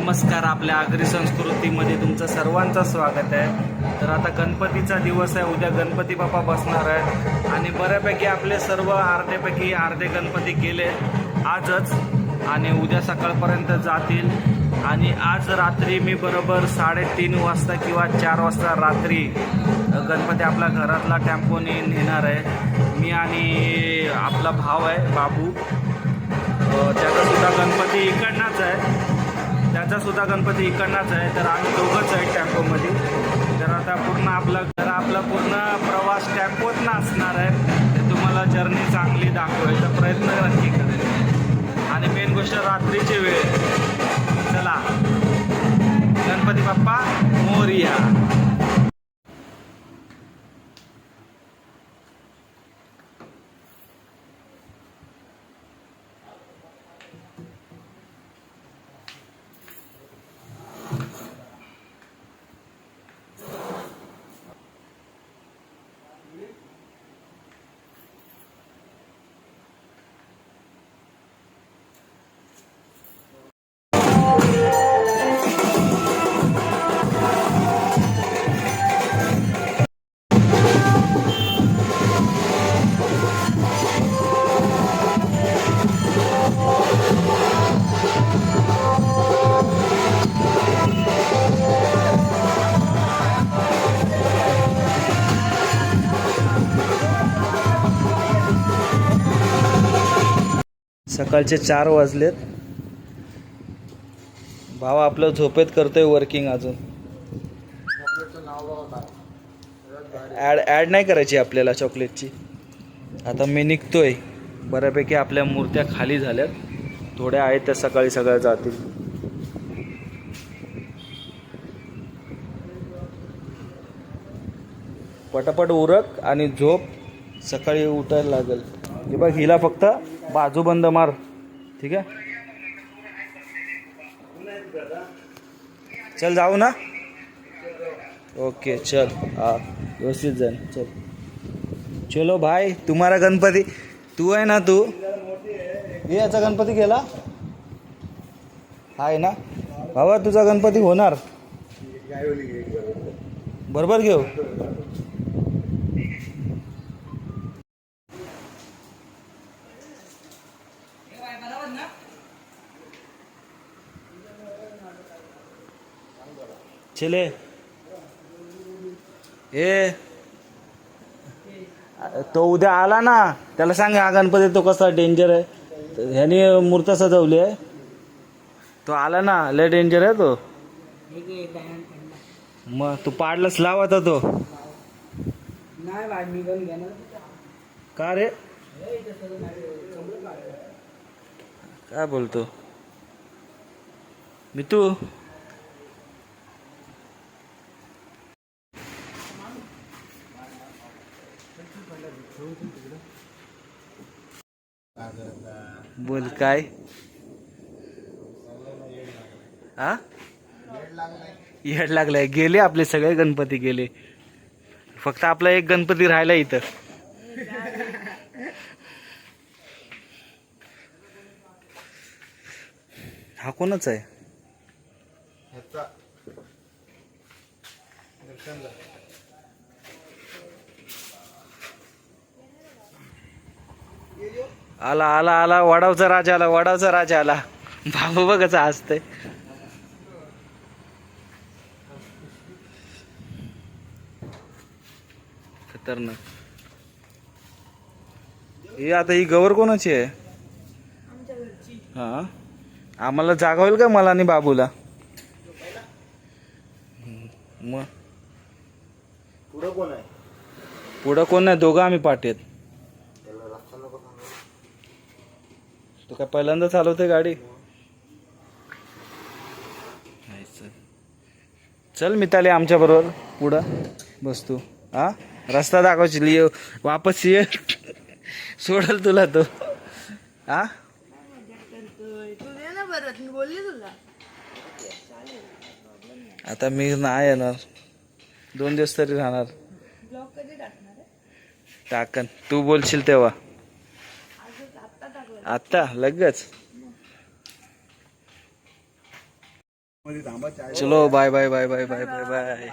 नमस्कार. आपल्या आगरी संस्कृतीमध्ये तुमचं सर्वांचं स्वागत आहे. तर आता गणपतीचा दिवस आहे. उद्या गणपती बाप्पा बसणार आहेत आणि बऱ्यापैकी आपले सर्व अर्धे गणपती गेले आजच आणि उद्या सकाळपर्यंत जातील. आणि आज रात्री मी बरोबर 3:30 वाजता किंवा 4 वाजता रात्री गणपती आपल्या घरातला टेम्पोने नेणार आहे. मी आणि आपला भाव आहे बाबू, त्याचासुद्धा गणपती इकडनाच आहे. तर आम्ही दोघंच आहे टेम्पोमध्ये. तर आता आपला पूर्ण प्रवास टेम्पोतनं असणार आहे. तर तुम्हाला जर्नी चांगली दाखवायचा प्रयत्न नक्की करेल. आणि मेन गोष्ट रात्रीची वेळ. चला, गणपती बाप्पा मोरया. सकाळचे 4 वाजलेत. भावा आपलं झोपेत करतोय वर्किंग. अजून ॲड नाही करायची आपल्याला चॉकलेटची. आता मी निघतोय. बऱ्यापैकी आपल्या मूर्त्या खाली झाल्यात, थोड्या आहेत त्या सकाळी सगळ्या जातील. पटापट उरक आणि झोप, सकाळी उठायला लागेल. हे बघ, हिला फक्त बाजू बंद मार, ठीक आहे. चल जाऊ ना. ओके चल, हाँ व्यवस्थित जाए. चल चलो भाई. तुम्हारा गणपती तू आहे ना, तू ये. याचा गणपती गेला आहे ना भावा. तुझा गणपती होणार बरोबर. घेऊ चले. ए तो उद्या आला ना, त्याला सांग हा गणपती तो कसा डेंजर आहे. ह्याने मूर्त सजवली आहे. तो आला ना, लय डेंजर आहे तो. मग तू पाडलंच लावता तो. का रे, काय बोलतो मी तू. बोल काय. हा, येड लागलाय. गेले आपले सगळे गणपती गेले. फक्त आपला एक गणपती राहिला इथं. हा कोणच आहे. आला आला आला, वडावचा राजा आला. बाबू बघच असतंय. खतरनाक. ही आता ही गवर कोणाची आहे. हा, आम्हाला जागा होईल का, मला आणि बाबूला. मग पुढं कोण नाही, दोघं आम्ही पाठीत. तू काय पहिल्यांदा चालवते गाडी. चल मिताली आमच्या बरोबर पुढं बस तू. हा, रस्ता दाखवशील. वापस ये, सोडल तुला तो. हा, आता मी नाही येणार. 2 दिवस तरी राहणार. टाकन, तू बोलशील तेव्हा. आता लगेच चलो bye bye bye bye bye bye bye.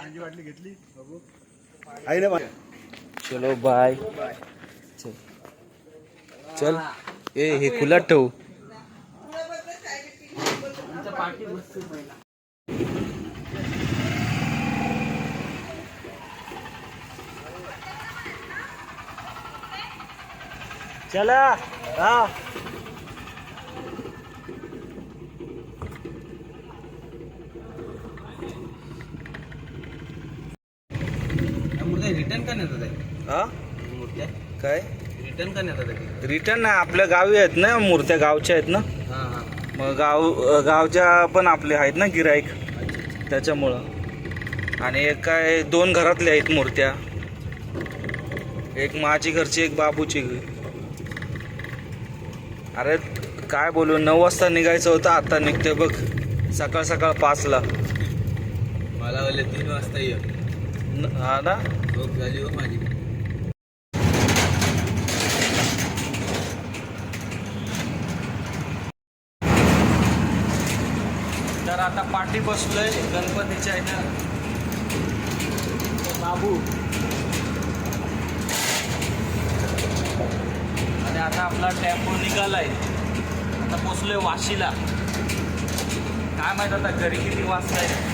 चलो बाय. चल चल ए हे खुलात ठेवू. चला हा. रिटर्न करण्यात आहे हा मूर्त्या काय रिटर्न करण्यात आहे रिटर्न नाही आपल्या गावी आहेत ना मूर्त्या गावच्या आहेत ना. हां हां मग गावच्या पण आपले आहेत ना गिराईक त्याच्यामुळं. आणि एक काय 2 घरातल्या आहेत मूर्त्या. एक माझी घरची एक बाबूची. अरे काय बोलू 9 वाजता निघायचं होतं आता निघते बघ सकाळ सकाळ 5ला. मला वाले 3 वाजता ये हा ना. झोप झाली हो माझी. तर आता पाठी बसलोय गणपतीच्या आहे बाबू. आणि आता आपला टेम्पो निघालाय. आता पोचलोय वाशीला. काय माहित आता घरी किती वाजता आहे.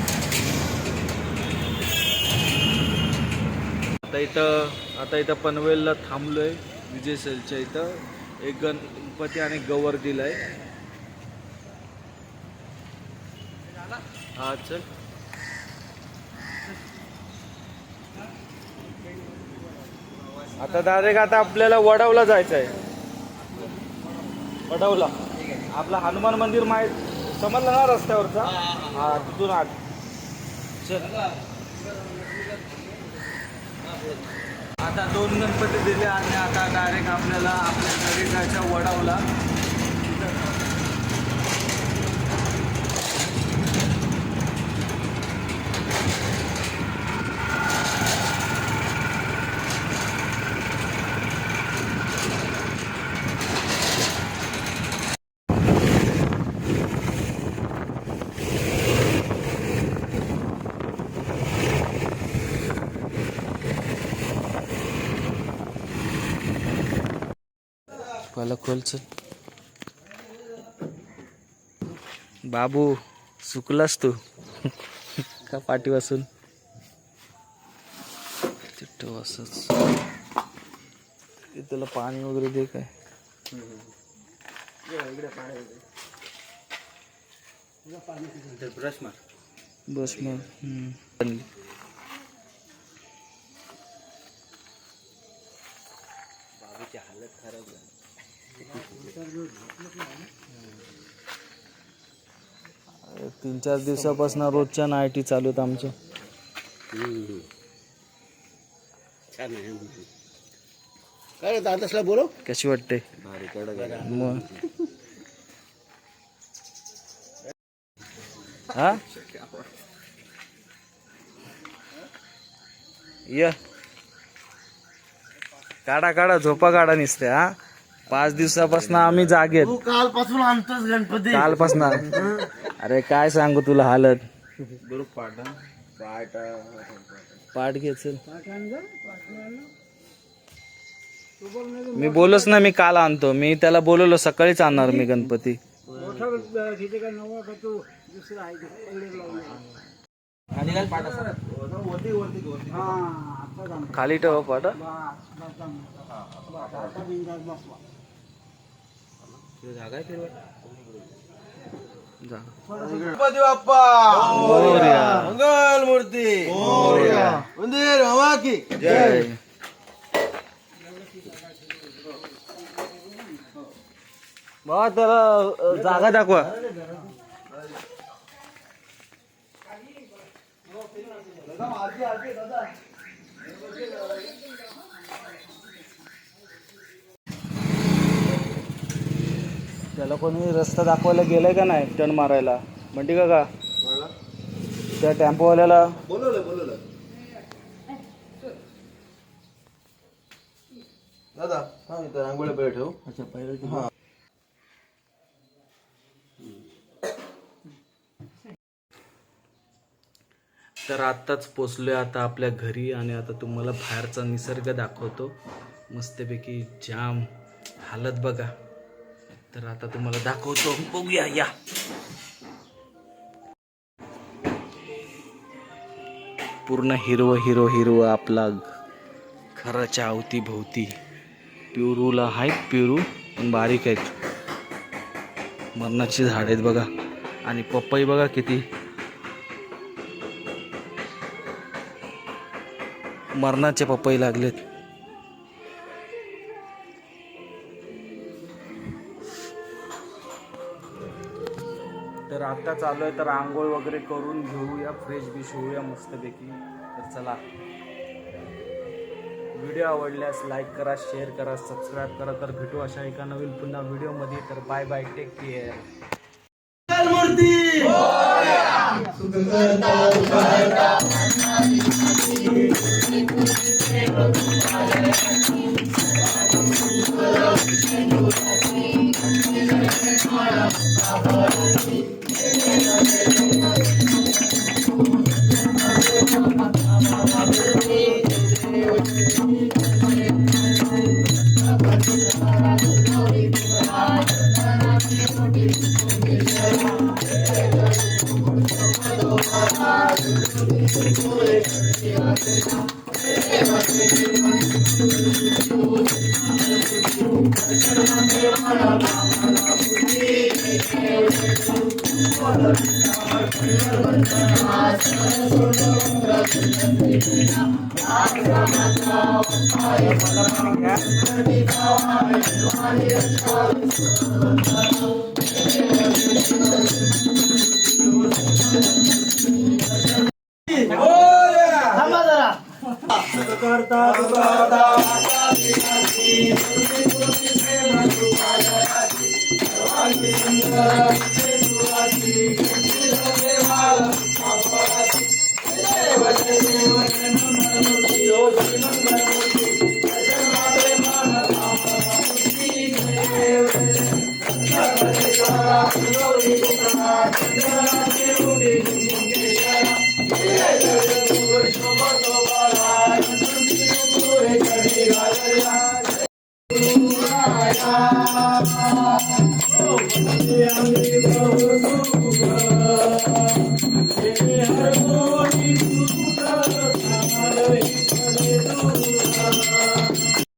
आता इथं पनवेलला थांबलोय विजय सेलच्या इथं. एक गणपती आणि गवर दिलाय. हा चल. आता डायरेक्ट आता आपल्याला वडवला जायचं आहे. वडवला आपला हनुमान मंदिर माहीत समजलं ना रस्त्यावरचा. हा तिथून आत चल. आता 2 गणपती दिले आणि आता डायरेक्ट आपल्याला आपल्या घरी जायचं वडवला. पहिला खोल चल. बाबू सुकलास तू का पाठी वासून. तिथं असंच तुला पाणी वगैरे दे काय. ब्रश मार बस मग. बाबूची हालत खराब झाली. 3-4 दिवसापासून रोजच्या नाईटी चालू आहेत आमच्या. छान आहे काय दादासला बोलो कशी वाटते भारी कडक. मग. हा ये काढा झोपा काढा निसते. हा 5 दिवसापासून आम्ही जागेत. कालपासून आणतोच गणपती. कालपासून अरे काय सांगू तुला हालत. पाठ घे चल. मी बोलच ना मी काल आणतो. मी त्याला बोलवलो सकाळीच आणणार मी गणपती. खाली ठेव पाठ. गणपती बाप्पा मंगल मूर्ती मंदिर बाबा की जय. बाबा त्याला जागा दाखवा. त्याला कोणी रस्ता दाखवायला गेलाय का नाही टर्न मारायला म्हणते का त्या टेम्पोवाल्याला. बोलवलं दादा. हा इथं रांगोळी पहिले ठेव. अच्छा पहिले. हा तर आत्ताच पोचलोय आता आपल्या घरी आणि आता तुम्हाला बाहेरचा निसर्ग दाखवतो. मस्तपैकी जाम हालत बघा. तर आता तुम्हाला दाखवतो, बघूया या. पूर्ण हिरवं आपला घराच्या अवतीभोवती. पेरूला आहेत, पेरू पण बारीक आहेत. मरणाची झाड आहेत बघा. आणि पपई बघा किती मरणाचे पपई लागलेत. तर आता चालू आहे, तर आंघोळ वगैरे करून घेऊया, फ्रेश बिश होऊया मस्तपैकी. तर चला, व्हिडिओ आवडल्यास लाईक करा, शेअर करा, सबस्क्राईब करा. तर भेटू अशा एका नवीन पुन्हा व्हिडिओमध्ये. तर bye bye, take care. Oh,